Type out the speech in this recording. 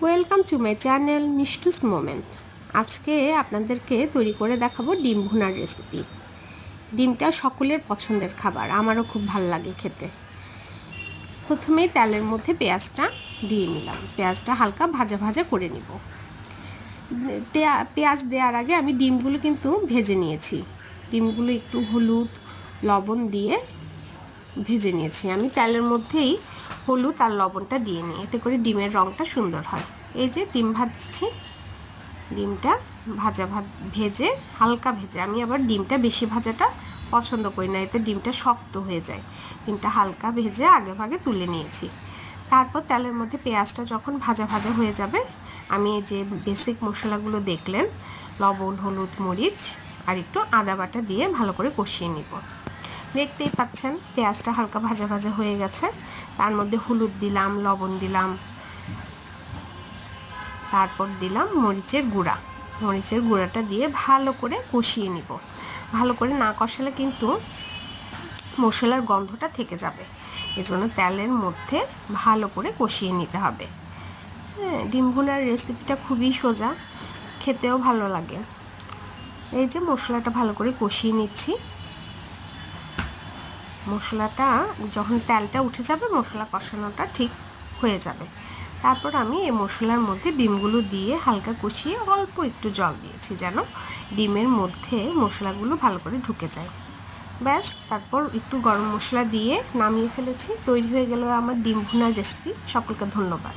Welcome to my channel Mishtu's moment. আজকে আপনাদেরকে তৈরি করে দেখাবো ডিম ভুনার রেসিপি। ডিমটা সকলের পছন্দের খাবার, আমারও খুব ভালো লাগে খেতে। প্রথমেই তেলের মধ্যে পেঁয়াজটা দিয়ে নিলাম, পেঁয়াজটা হালকা ভাজা ভাজা করে নিব। পেঁয়াজ দেওয়ার আগে আমি ডিমগুলো কিন্তু ভেজে নিয়েছি। ডিমগুলো একটু হলুদ লবণ দিয়ে ভেজে নিয়েছি। আমি তেলের মধ্যেই হলুদ আর লবণটা দিয়ে নিই, এতে করে ডিমের রঙটা সুন্দর হয়। এই যে ডিম ভাজছি, ডিমটা ভেজে হালকা ভেজে, আমি আবার ডিমটা বেশি ভাজাটা পছন্দ করি না, এতে ডিমটা শক্ত হয়ে যায়। ডিমটা হালকা ভেজে আগে ভাগে তুলে নিয়েছি। তারপর তেলের মধ্যে পেঁয়াজটা যখন ভাজা ভাজা হয়ে যাবে, আমি এই যে বেসিক মশলাগুলো দেখলেন, লবণ হলুদ মরিচ আর একটু আদা বাটা দিয়ে ভালো করে কষিয়ে নিব। দেখতেই পাচ্ছেন পেঁয়াজটা হালকা ভাজা ভাজা হয়ে গেছে। তার মধ্যে হলুদ দিলাম, লবণ দিলাম, তারপর দিলাম মরিচের গুঁড়া। মরিচের গুঁড়াটা দিয়ে ভালো করে কষিয়ে নিব। ভালো করে না কষালে কিন্তু মশলার গন্ধটা থেকে যাবে, এজন্য তেলের মধ্যে ভালো করে কষিয়ে নিতে হবে। হ্যাঁ, ডিম ভুনার রেসিপিটা খুবই সোজা, খেতেও ভালো লাগে। এই যে মশলাটা ভালো করে কষিয়ে নিচ্ছি। মশলাটা যখন তেলটা উঠে যাবে, মশলা কষানোটা ঠিক হয়ে যাবে। তারপর আমি এই মশলার মধ্যে ডিমগুলো দিয়ে হালকা কষিয়ে অল্প একটু জল দিয়েছি, যেন ডিমের মধ্যে মশলাগুলো ভালো করে ঢুকে যায়। ব্যাস, তারপর একটু গরম মশলা দিয়ে নামিয়ে ফেলেছি। তৈরি হয়ে গেল আমার ডিম ভুনার রেসিপি। সকলকে ধন্যবাদ।